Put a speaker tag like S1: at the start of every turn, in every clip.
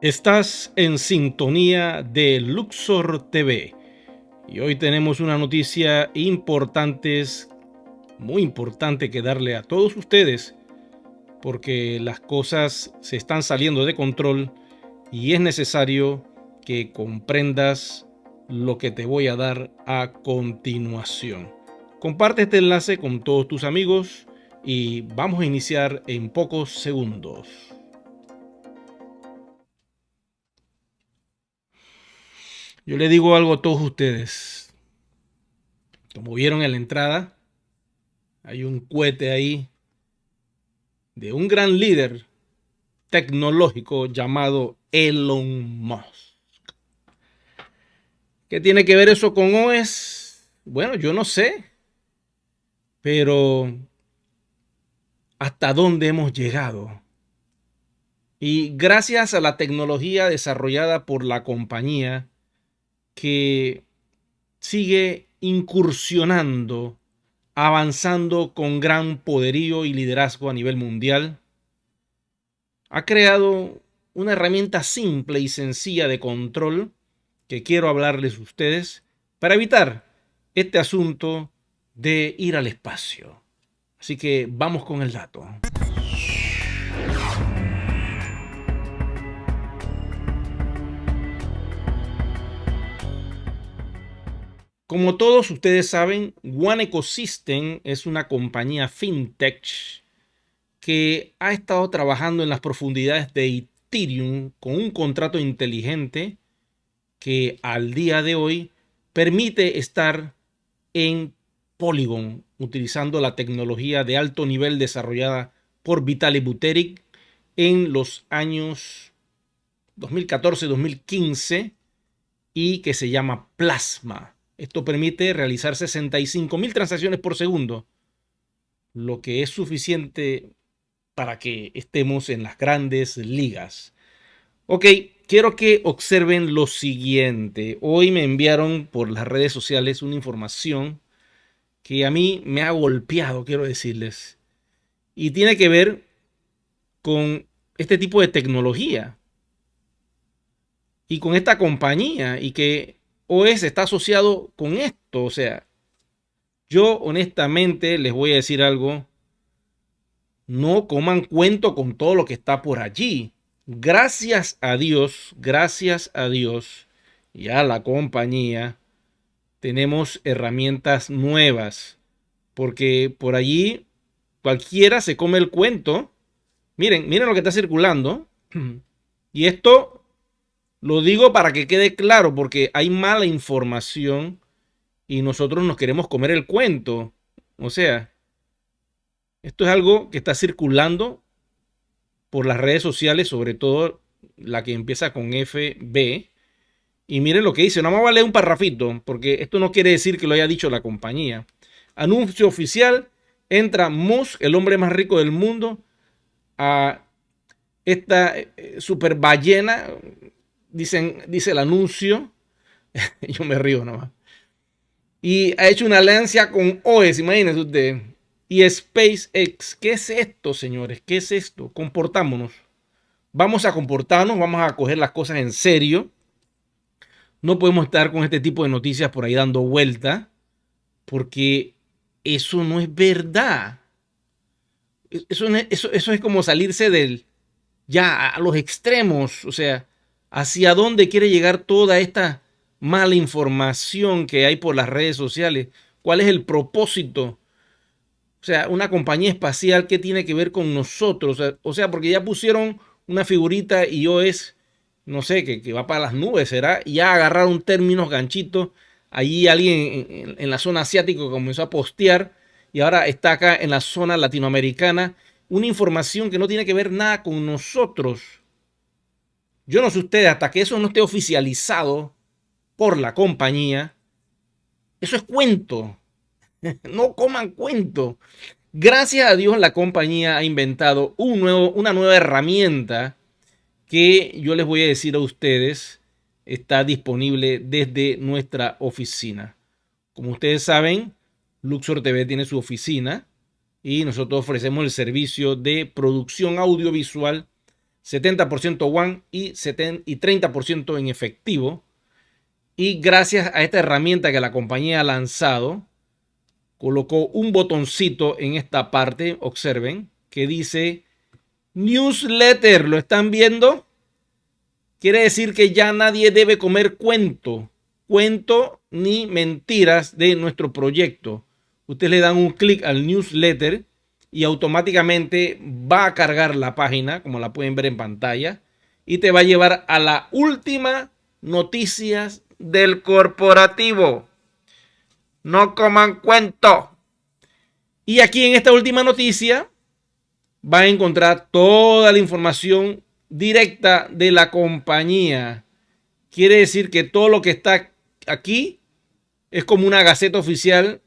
S1: Estás en sintonía de Luxor TV y hoy tenemos una noticia importante, muy importante que darle a todos ustedes porque las cosas se están saliendo de control y es necesario que comprendas lo que te voy a dar a continuación. Comparte este enlace con todos tus amigos y vamos a iniciar en pocos segundos. Yo le digo algo a todos ustedes. Como vieron en la entrada, hay un cohete ahí de un gran líder tecnológico llamado Elon Musk. ¿Qué tiene que ver eso con OES? Bueno, yo no sé, pero ¿hasta dónde hemos llegado? Y gracias a la tecnología desarrollada por la compañía que sigue incursionando, avanzando con gran poderío y liderazgo a nivel mundial, ha creado una herramienta simple y sencilla de control que quiero hablarles a ustedes para evitar este asunto de ir al espacio. Así que vamos con el dato. Como todos ustedes saben, One Ecosystem es una compañía fintech que ha estado trabajando en las profundidades de Ethereum con un contrato inteligente que al día de hoy permite estar en Polygon utilizando la tecnología de alto nivel desarrollada por Vitalik Buterin en los años 2014-2015 y que se llama Plasma. Esto permite realizar 65.000 transacciones por segundo, lo que es suficiente para que estemos en las grandes ligas. Ok, quiero que observen lo siguiente. Hoy me enviaron por las redes sociales una información que a mí me ha golpeado, quiero decirles. Y tiene que ver con este tipo de tecnología y con esta compañía y que OS está asociado con esto. O sea, yo honestamente les voy a decir algo. No coman cuento con todo lo que está por allí. Gracias a Dios y a la compañía tenemos herramientas nuevas, porque por allí cualquiera se come el cuento. Miren lo que está circulando. Y esto lo digo para que quede claro, porque hay mala información y nosotros nos queremos comer el cuento. O sea, esto es algo que está circulando por las redes sociales, sobre todo la que empieza con FB. Y miren lo que dice. No me voy a leer un parrafito, porque esto no quiere decir que lo haya dicho la compañía. Anuncio oficial. Entra Musk, el hombre más rico del mundo, a esta super ballena. Dice el anuncio. Yo me río nomás. Y ha hecho una alianza con OES, imagínense usted. Y SpaceX. ¿Qué es esto, señores? ¿Qué es esto? Comportámonos. Vamos a comportarnos, vamos a coger las cosas en serio. No podemos estar con este tipo de noticias por ahí dando vuelta, porque eso no es verdad. Eso es como salirse ya a los extremos. O sea, ¿hacia dónde quiere llegar toda esta mala información que hay por las redes sociales? ¿Cuál es el propósito? O sea, una compañía espacial, ¿qué tiene que ver con nosotros? O sea, porque ya pusieron una figurita y no sé, que va para las nubes, ¿será? Y ya agarraron términos ganchitos. Allí alguien en la zona asiática comenzó a postear y ahora está acá en la zona latinoamericana una información que no tiene que ver nada con nosotros. Yo no sé ustedes, hasta que eso no esté oficializado por la compañía, eso es cuento. No coman cuento. Gracias a Dios la compañía ha inventado una nueva herramienta que yo les voy a decir a ustedes está disponible desde nuestra oficina. Como ustedes saben, Luxor TV tiene su oficina y nosotros ofrecemos el servicio de producción audiovisual 70% One y 30% en efectivo. Y gracias a esta herramienta que la compañía ha lanzado, colocó un botoncito en esta parte, observen, que dice newsletter. ¿Lo están viendo? Quiere decir que ya nadie debe comer cuento ni mentiras de nuestro proyecto. Ustedes le dan un clic al newsletter y automáticamente va a cargar la página, como la pueden ver en pantalla, y te va a llevar a la última noticias del corporativo. No coman cuento. Y aquí en esta última noticia va a encontrar toda la información directa de la compañía. Quiere decir que todo lo que está aquí es como una gaceta oficial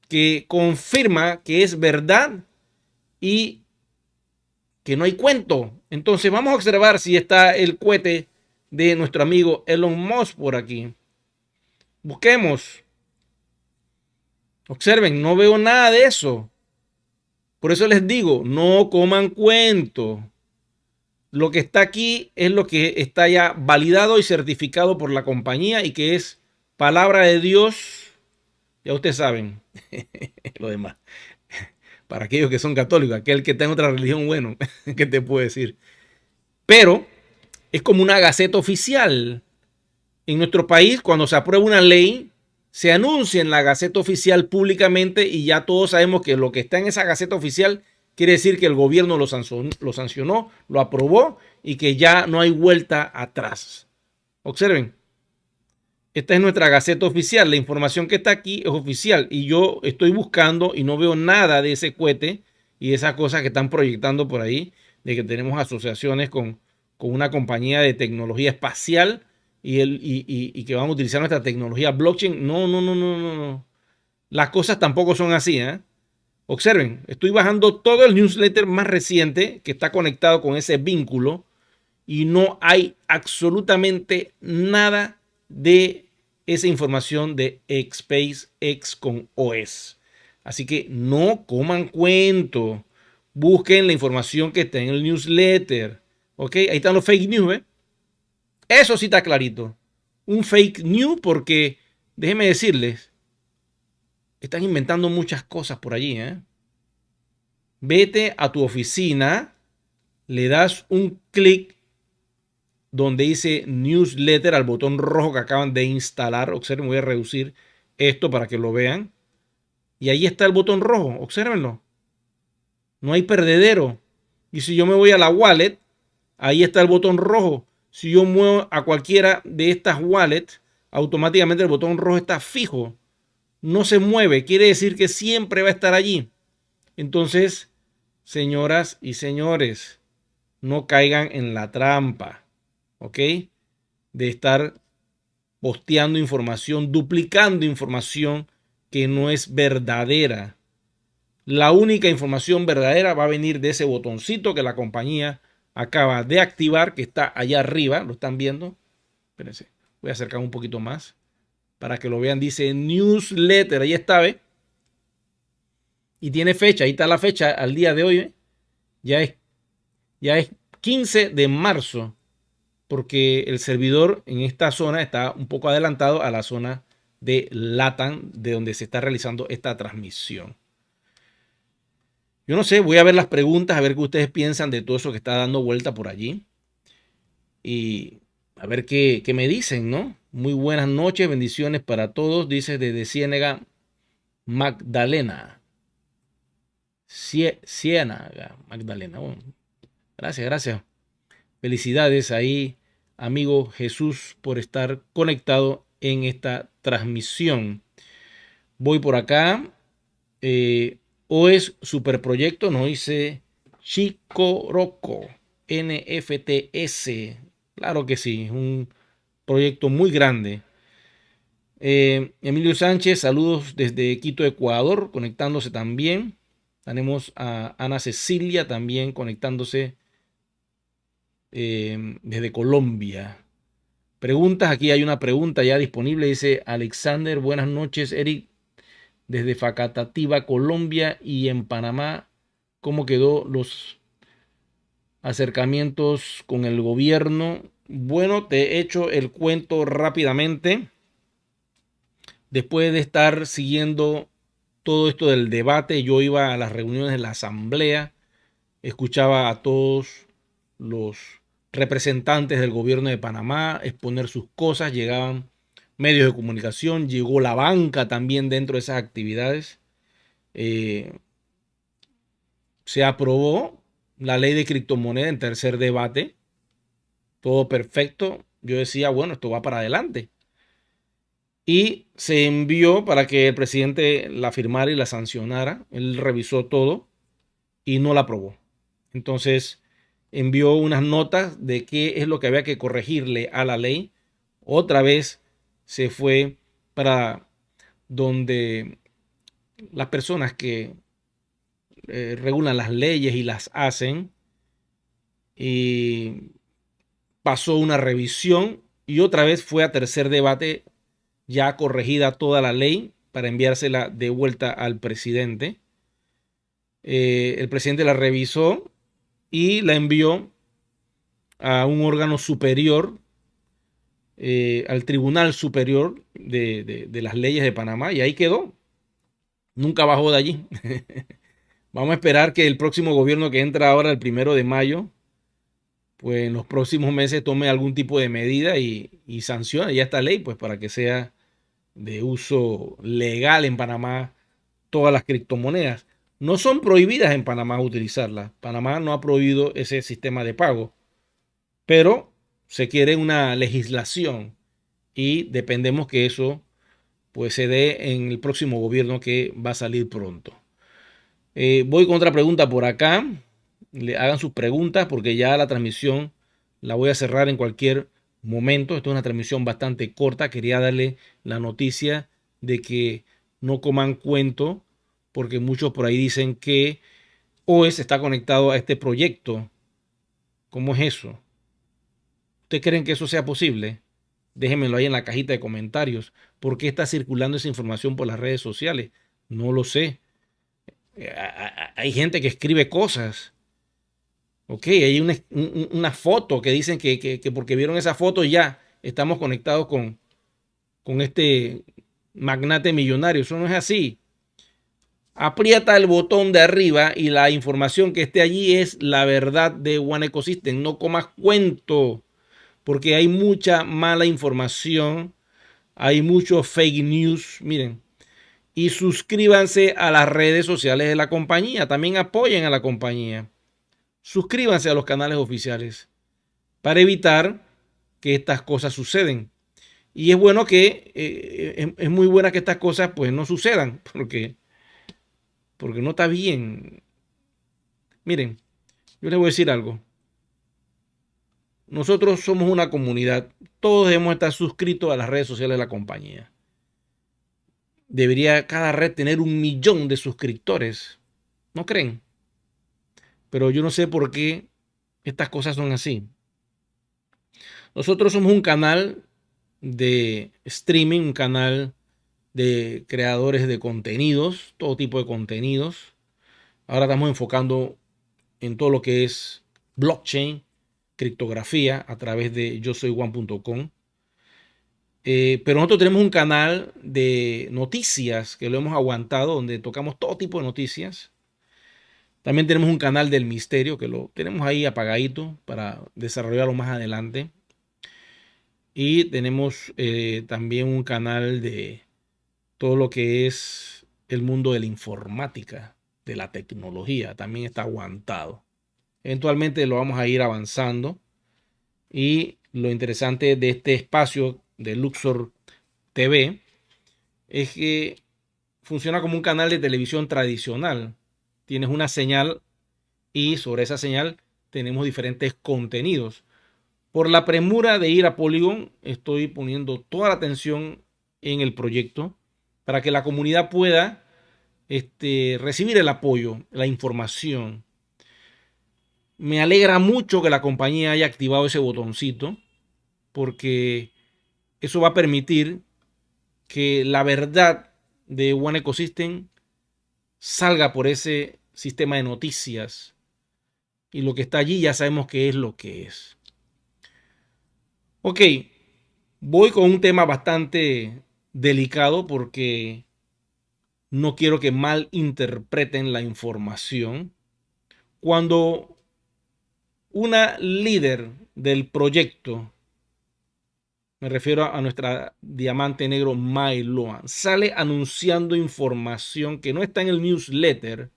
S1: que confirma que es verdad y que no hay cuento. Entonces vamos a observar si está el cohete de nuestro amigo Elon Musk por aquí. Busquemos. Observen, no veo nada de eso. Por eso les digo, no coman cuento. Lo que está aquí es lo que está ya validado y certificado por la compañía y que es palabra de Dios. Ya ustedes saben lo demás. Para aquellos que son católicos, aquel que está en otra religión, bueno, ¿qué te puedo decir? Pero es como una gaceta oficial. En nuestro país, cuando se aprueba una ley, se anuncia en la Gaceta Oficial públicamente y ya todos sabemos que lo que está en esa Gaceta Oficial quiere decir que el gobierno lo sancionó, lo aprobó y que ya no hay vuelta atrás. Observen, esta es nuestra Gaceta Oficial. La información que está aquí es oficial y yo estoy buscando y no veo nada de ese cohete y de esas cosas que están proyectando por ahí, de que tenemos asociaciones con una compañía de tecnología espacial y que vamos a utilizar nuestra tecnología blockchain. No. Las cosas tampoco son así, ¿eh? Observen, estoy bajando todo el newsletter más reciente que está conectado con ese vínculo y no hay absolutamente nada de esa información de SpaceX con OS. Así que no coman cuento. Busquen la información que está en el newsletter. ¿Ok? Ahí están los fake news, ¿eh? Eso sí está clarito. Un fake news porque, déjenme decirles, están inventando muchas cosas por allí, ¿eh? Vete a tu oficina, le das un clic donde dice newsletter al botón rojo que acaban de instalar. Observen, voy a reducir esto para que lo vean. Y ahí está el botón rojo, obsérvenlo. No hay perdedero. Y si yo me voy a la wallet, ahí está el botón rojo. Si yo muevo a cualquiera de estas wallets, automáticamente el botón rojo está fijo. No se mueve. Quiere decir que siempre va a estar allí. Entonces, señoras y señores, no caigan en la trampa, ¿ok? De estar posteando información, duplicando información que no es verdadera. La única información verdadera va a venir de ese botoncito que la compañía acaba de activar, que está allá arriba. ¿Lo están viendo? Espérense, voy a acercar un poquito más para que lo vean. Dice newsletter, ahí está, ¿ve? Y tiene fecha, ahí está la fecha al día de hoy, ¿ve? Ya es 15 de marzo, porque el servidor en esta zona está un poco adelantado a la zona de LATAM, de donde se está realizando esta transmisión. Yo no sé, voy a ver las preguntas, a ver qué ustedes piensan de todo eso que está dando vuelta por allí. Y a ver qué me dicen, ¿no? Muy buenas noches, bendiciones para todos, dice desde Ciénaga, Magdalena. Ciénaga, Magdalena. Bueno, gracias. Felicidades ahí, amigo Jesús, por estar conectado en esta transmisión. Voy por acá. OS Superproyecto nos dice Chico Roco NFTS. Claro que sí, es un proyecto muy grande. Emilio Sánchez, saludos desde Quito, Ecuador, conectándose también. Tenemos a Ana Cecilia también conectándose desde Colombia. Preguntas, aquí hay una pregunta ya disponible, dice Alexander, buenas noches, Eric, desde Facatativá, Colombia, y en Panamá, ¿cómo quedó los acercamientos con el gobierno. Bueno, te he hecho el cuento rápidamente. Después de estar siguiendo todo esto del debate, yo iba a las reuniones de la asamblea, escuchaba a todos los representantes del gobierno de Panamá exponer sus cosas, llegaban medios de comunicación, llegó la banca también dentro de esas actividades. Se aprobó la ley de criptomoneda en tercer debate, todo perfecto. Yo decía, bueno, esto va para adelante. Y se envió para que el presidente la firmara y la sancionara. Él revisó todo y no la aprobó. Entonces envió unas notas de qué es lo que había que corregirle a la ley. Otra vez se fue para donde las personas que regulan las leyes y las hacen, y pasó una revisión y otra vez fue a tercer debate ya corregida toda la ley para enviársela de vuelta al presidente. El presidente la revisó y la envió a un órgano superior, al Tribunal Superior de las Leyes de Panamá, y ahí quedó. Nunca bajó de allí. Vamos a esperar que el próximo gobierno que entra ahora el 1 de mayo, pues en los próximos meses tome algún tipo de medida y sancione ya esta ley, pues para que sea de uso legal en Panamá todas las criptomonedas. No son prohibidas en Panamá utilizarlas. Panamá no ha prohibido ese sistema de pago, pero se quiere una legislación y dependemos que eso pues se dé en el próximo gobierno que va a salir pronto. Voy con otra pregunta por acá. Le hagan sus preguntas porque ya la transmisión la voy a cerrar en cualquier momento. Esto es una transmisión bastante corta. Quería darle la noticia de que no coman cuento, porque muchos por ahí dicen que OES está conectado a este proyecto. ¿Cómo es eso? ¿Ustedes creen que eso sea posible? Déjenmelo ahí en la cajita de comentarios. ¿Por qué está circulando esa información por las redes sociales? No lo sé. Hay gente que escribe cosas. Ok, hay una foto que dicen que porque vieron esa foto ya estamos conectados con este magnate millonario. Eso no es así. Aprieta el botón de arriba y la información que esté allí es la verdad de One Ecosystem. No comas cuento, porque hay mucha mala información, hay mucho fake news. Miren, y suscríbanse a las redes sociales de la compañía. También apoyen a la compañía. Suscríbanse a los canales oficiales para evitar que estas cosas suceden. Y es bueno que, es muy buena que estas cosas pues no sucedan, porque no está bien. Miren, yo les voy a decir algo. Nosotros somos una comunidad. Todos debemos estar suscritos a las redes sociales de la compañía. Debería cada red tener 1 millón de suscriptores. ¿No creen? Pero yo no sé por qué estas cosas son así. Nosotros somos un canal de streaming, un canal de creadores de contenidos, todo tipo de contenidos. Ahora estamos enfocando en todo lo que es blockchain, criptografía a través de yo soy Juan.com. Pero nosotros tenemos un canal de noticias que lo hemos aguantado, donde tocamos todo tipo de noticias. También tenemos un canal del misterio que lo tenemos ahí apagadito para desarrollarlo más adelante. Y tenemos también un canal de todo lo que es el mundo de la informática, de la tecnología. También está aguantado. Eventualmente lo vamos a ir avanzando. Y lo interesante de este espacio de Luxor TV es que funciona como un canal de televisión tradicional. Tienes una señal y sobre esa señal tenemos diferentes contenidos. Por la premura de ir a Polygon, estoy poniendo toda la atención en el proyecto para que la comunidad pueda recibir el apoyo, la información. Me alegra mucho que la compañía haya activado ese botoncito, porque eso va a permitir que la verdad de One Ecosystem salga por ese sistema de noticias. Y lo que está allí ya sabemos qué es lo que es. Ok, voy con un tema bastante delicado porque no quiero que malinterpreten la información. Cuando una líder del proyecto, me refiero a nuestra diamante negro Mai Loan, sale anunciando información que no está en el newsletter,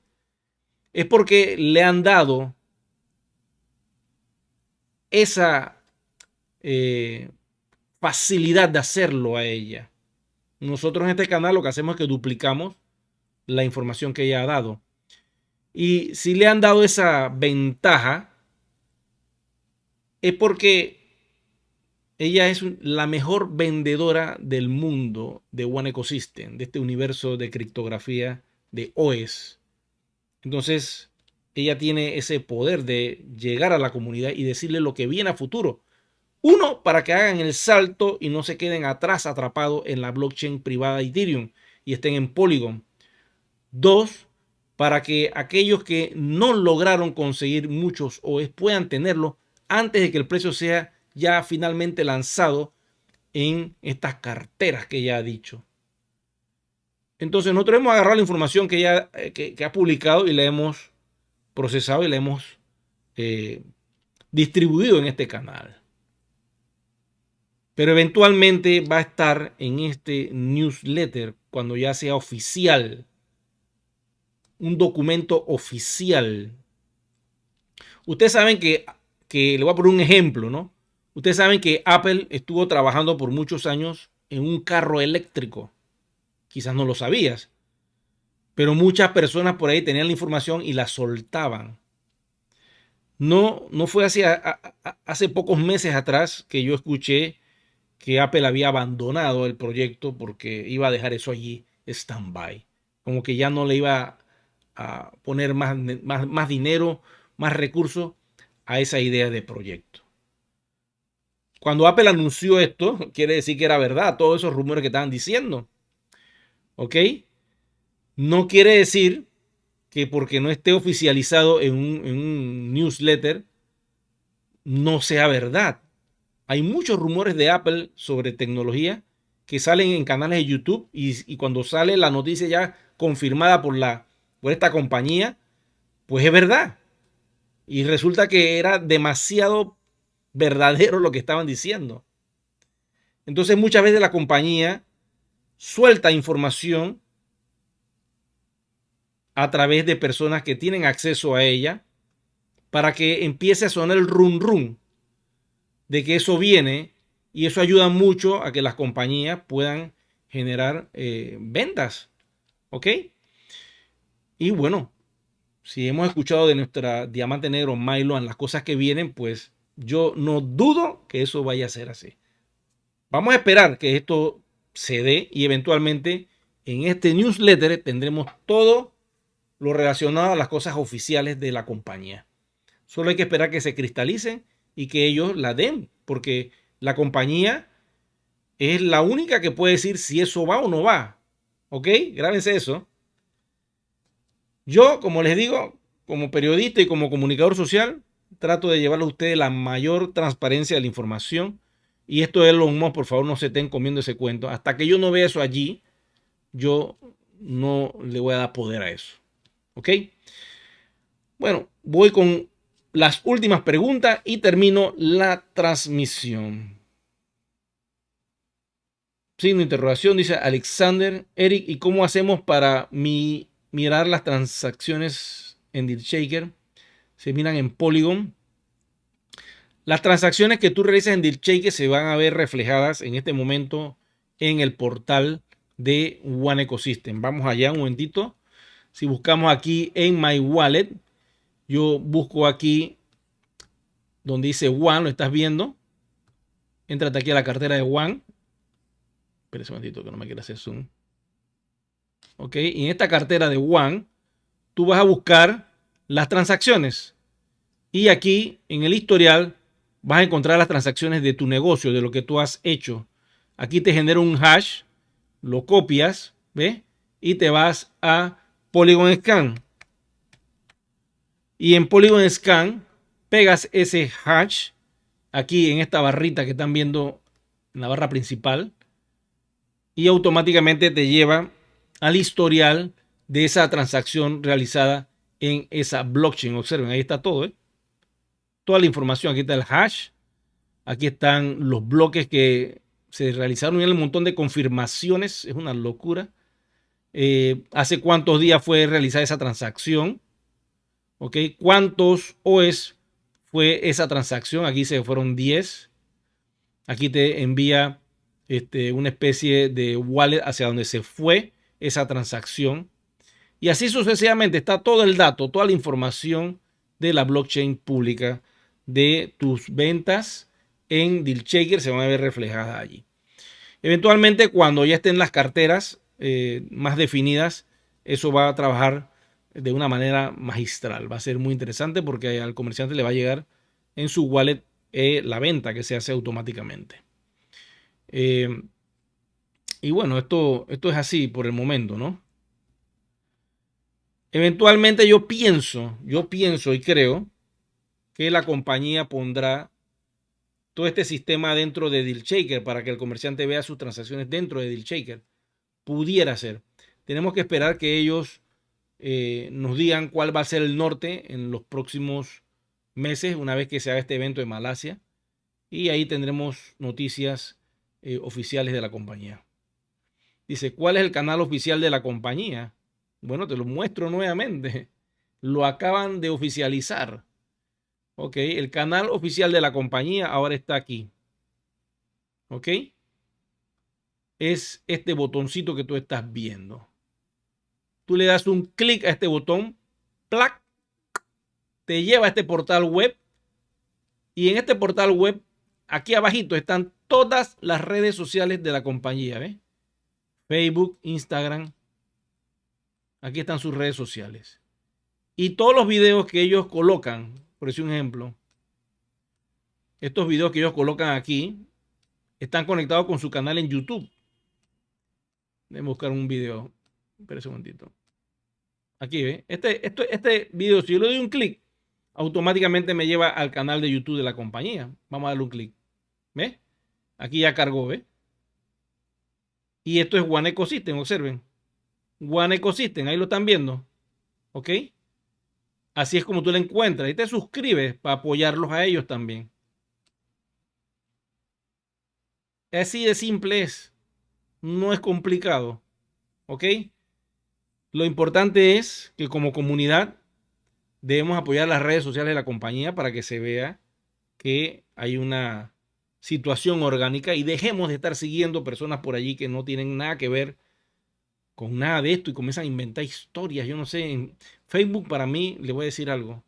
S1: es porque le han dado esa facilidad de hacerlo a ella. Nosotros en este canal lo que hacemos es que duplicamos la información que ella ha dado. Y si le han dado esa ventaja, es porque ella es la mejor vendedora del mundo de One Ecosystem, de este universo de criptografía de OS. Entonces, ella tiene ese poder de llegar a la comunidad y decirle lo que viene a futuro. Uno, para que hagan el salto y no se queden atrás atrapados en la blockchain privada de Ethereum y estén en Polygon. Dos, para que aquellos que no lograron conseguir muchos OS puedan tenerlo antes de que el precio sea ya finalmente lanzado en estas carteras que ya ha dicho. Entonces nosotros hemos agarrado la información que ella que ha publicado y la hemos procesado y la hemos distribuido en este canal. Pero eventualmente va a estar en este newsletter cuando ya sea oficial, un documento oficial. Ustedes saben que le voy a poner un ejemplo, ¿no? Ustedes saben que Apple estuvo trabajando por muchos años en un carro eléctrico. Quizás no lo sabías, pero muchas personas por ahí tenían la información y la soltaban. No fue hace pocos meses atrás que yo escuché que Apple había abandonado el proyecto porque iba a dejar eso allí stand-by. Como que ya no le iba a poner más dinero, más recursos a esa idea de proyecto. Cuando Apple anunció esto, quiere decir que era verdad, todos esos rumores que estaban diciendo. ¿Ok? No quiere decir que porque no esté oficializado en un newsletter no sea verdad. Hay muchos rumores de Apple sobre tecnología que salen en canales de YouTube y cuando sale la noticia ya confirmada por esta compañía, pues es verdad. Y resulta que era demasiado verdadero lo que estaban diciendo. Entonces muchas veces la compañía suelta información a través de personas que tienen acceso a ella para que empiece a sonar el rum rum de que eso viene, y eso ayuda mucho a que las compañías puedan generar ventas. ¿Ok? Y bueno, si hemos escuchado de nuestra diamante negro Milo en las cosas que vienen, pues yo no dudo que eso vaya a ser así. Vamos a esperar que esto se dé y eventualmente en este newsletter tendremos todo lo relacionado a las cosas oficiales de la compañía. Solo hay que esperar que se cristalicen y que ellos la den, porque la compañía es la única que puede decir si eso va o no va. ¿Ok? Grábense eso. Yo, como les digo, como periodista y como comunicador social, trato de llevarle a ustedes la mayor transparencia de la información. Y esto es Elon Musk, por favor, no se estén comiendo ese cuento. Hasta que yo no vea eso allí, yo no le voy a dar poder a eso. ¿Ok? Bueno, voy con las últimas preguntas y termino la transmisión. Signo de interrogación, dice Alexander. Eric, ¿y cómo hacemos para mirar las transacciones en DealShaker? Se miran en Polygon. Las transacciones que tú realizas en DealShaker se van a ver reflejadas en este momento en el portal de One Ecosystem. Vamos allá un momentito. Si buscamos aquí en My Wallet, yo busco aquí donde dice One, lo estás viendo. Entrate aquí a la cartera de One. Espera un momentito que no me quiere hacer zoom. Ok, y en esta cartera de One, tú vas a buscar las transacciones. Y aquí en el historial vas a encontrar las transacciones de tu negocio, de lo que tú has hecho. Aquí te genera un hash, lo copias, ¿ves? Y te vas a Polygon Scan. Y en Polygon Scan pegas ese hash aquí en esta barrita que están viendo en la barra principal y automáticamente te lleva al historial de esa transacción realizada en esa blockchain. Observen, ahí está todo, ¿eh? Toda la información. Aquí está el hash, aquí están los bloques que se realizaron y el montón de confirmaciones. Es una locura. Hace cuántos días fue realizada esa transacción. ¿Ok? ¿Cuántos OEs fue esa transacción? Aquí se fueron 10. Aquí te envía una especie de wallet hacia donde se fue esa transacción. Y así sucesivamente está todo el dato, toda la información de la blockchain pública de tus ventas en DealShaker se van a ver reflejadas allí. Eventualmente, cuando ya estén las carteras más definidas, eso va a trabajar de una manera magistral. Va a ser muy interesante porque al comerciante le va a llegar en su wallet la venta que se hace automáticamente. Y bueno, esto es así por el momento, ¿no? Eventualmente yo pienso y creo que la compañía pondrá todo este sistema dentro de DealShaker para que el comerciante vea sus transacciones dentro de DealShaker. Pudiera ser. Tenemos que esperar que ellos nos digan cuál va a ser el norte en los próximos meses, una vez que se haga este evento en Malasia. Y ahí tendremos noticias oficiales de la compañía. Dice, ¿cuál es el canal oficial de la compañía? Bueno, te lo muestro nuevamente. Lo acaban de oficializar. Ok, el canal oficial de la compañía ahora está aquí. Ok. Es este botoncito que tú estás viendo. Tú le das un clic a este botón, ¡plac! Te lleva a este portal web. Y en este portal web, aquí abajito están todas las redes sociales de la compañía. ¿Ves? Facebook, Instagram. Aquí están sus redes sociales. Y todos los videos que ellos colocan, por decir un ejemplo, estos videos que ellos colocan aquí, están conectados con su canal en YouTube. Déjenme buscar un video. Espera un momentito. Aquí, ¿ve? Este video, si yo le doy un clic, automáticamente me lleva al canal de YouTube de la compañía. Vamos a darle un clic. ¿Ve? Aquí ya cargó, ¿ve? Y esto es One Ecosystem, observen. One Ecosystem, ahí lo están viendo. ¿Ok? Así es como tú lo encuentras. Y te suscribes para apoyarlos a ellos también. Así de simple es. No es complicado. ¿Ok? Lo importante es que como comunidad debemos apoyar las redes sociales de la compañía para que se vea que hay una situación orgánica y dejemos de estar siguiendo personas por allí que no tienen nada que ver con nada de esto y comienzan a inventar historias. Yo no sé, en Facebook para mí, le voy a decir algo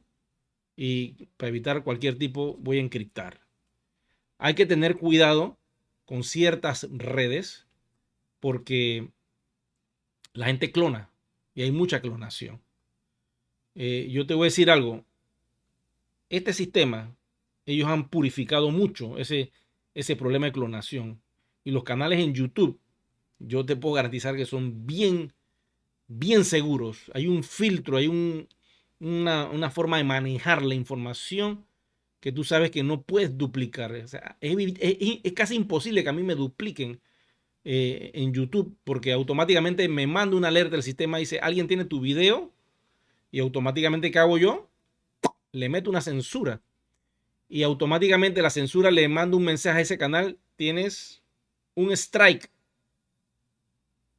S1: y para evitar cualquier tipo voy a encriptar. Hay que tener cuidado con ciertas redes porque la gente clona y hay mucha clonación. Yo te voy a decir algo. Este sistema, ellos han purificado mucho ese problema de clonación. Y los canales en YouTube, yo te puedo garantizar que son bien, bien seguros. Hay un filtro, hay una forma de manejar la información que tú sabes que no puedes duplicar. O sea, es casi imposible que a mí me dupliquen en YouTube porque automáticamente me manda una alerta del sistema y dice, alguien tiene tu video y automáticamente ¿qué hago yo? Le meto una censura y automáticamente la censura le manda un mensaje a ese canal, tienes un strike.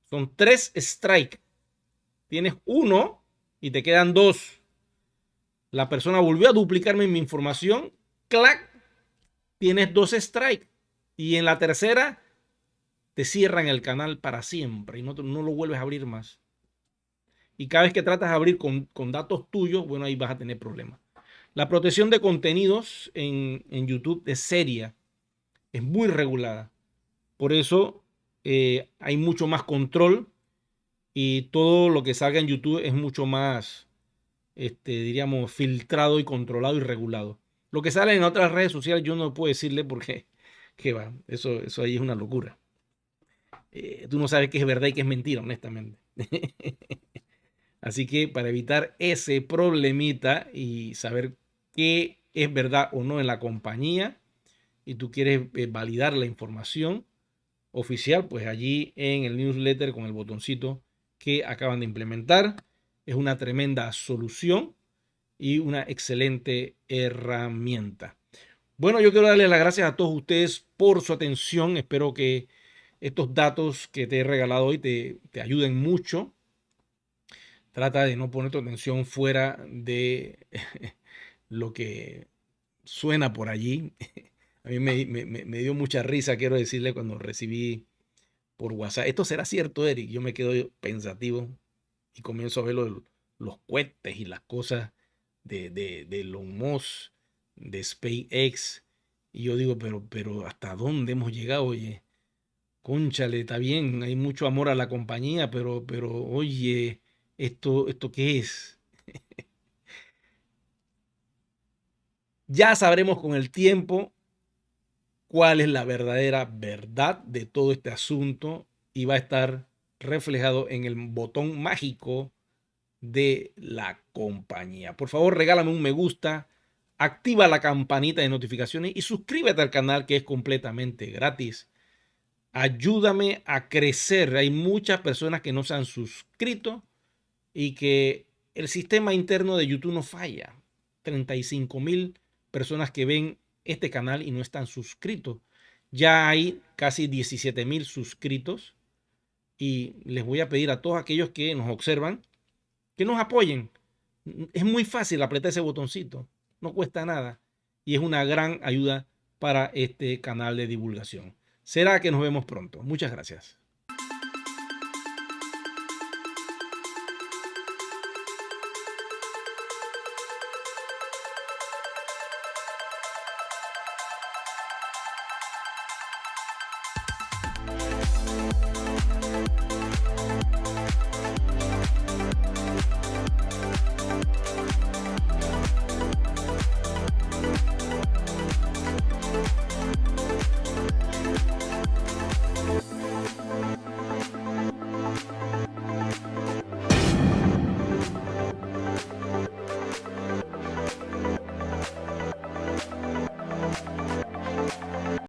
S1: Son 3 strikes. Tienes 1 y te quedan 2. La persona volvió a duplicarme mi información. ¡Clac! Tienes 2 strikes. Y en la tercera te cierran el canal para siempre y no lo vuelves a abrir más. Y cada vez que tratas de abrir con datos tuyos, bueno, ahí vas a tener problemas. La protección de contenidos en YouTube es seria, es muy regulada. Por eso hay mucho más control y todo lo que salga en YouTube es mucho más, diríamos, filtrado y controlado y regulado. Lo que sale en otras redes sociales yo no puedo decirle porque, ¿qué va? Eso ahí es una locura. Tú no sabes qué es verdad y qué es mentira, honestamente. Así que para evitar ese problemita y saber qué es verdad o no en la compañía y tú quieres validar la información oficial, pues allí en el newsletter con el botoncito que acaban de implementar es una tremenda solución y una excelente herramienta. Bueno, yo quiero darles las gracias a todos ustedes por su atención. Espero que estos datos que te he regalado hoy te ayuden mucho. Trata de no poner tu atención fuera de lo que suena por allí. A mí me dio mucha risa, quiero decirle, cuando recibí por WhatsApp. ¿Esto será cierto, Eric? Yo me quedo pensativo y comienzo a ver los cohetes y las cosas de Elon Musk, de SpaceX. Y yo digo, pero ¿hasta dónde hemos llegado? Oye, cónchale, está bien, hay mucho amor a la compañía, pero oye, ¿esto qué es? Ya sabremos con el tiempo cuál es la verdadera verdad de todo este asunto y va a estar reflejado en el botón mágico de la compañía. Por favor, regálame un me gusta, activa la campanita de notificaciones y suscríbete al canal que es completamente gratis. Ayúdame a crecer. Hay muchas personas que no se han suscrito y que el sistema interno de YouTube no falla. 35,000 personas que ven este canal y no están suscritos. Ya hay casi 17,000 suscritos y les voy a pedir a todos aquellos que nos observan que nos apoyen. Es muy fácil apretar ese botoncito, no cuesta nada y es una gran ayuda para este canal de divulgación. Será que nos vemos pronto. Muchas gracias.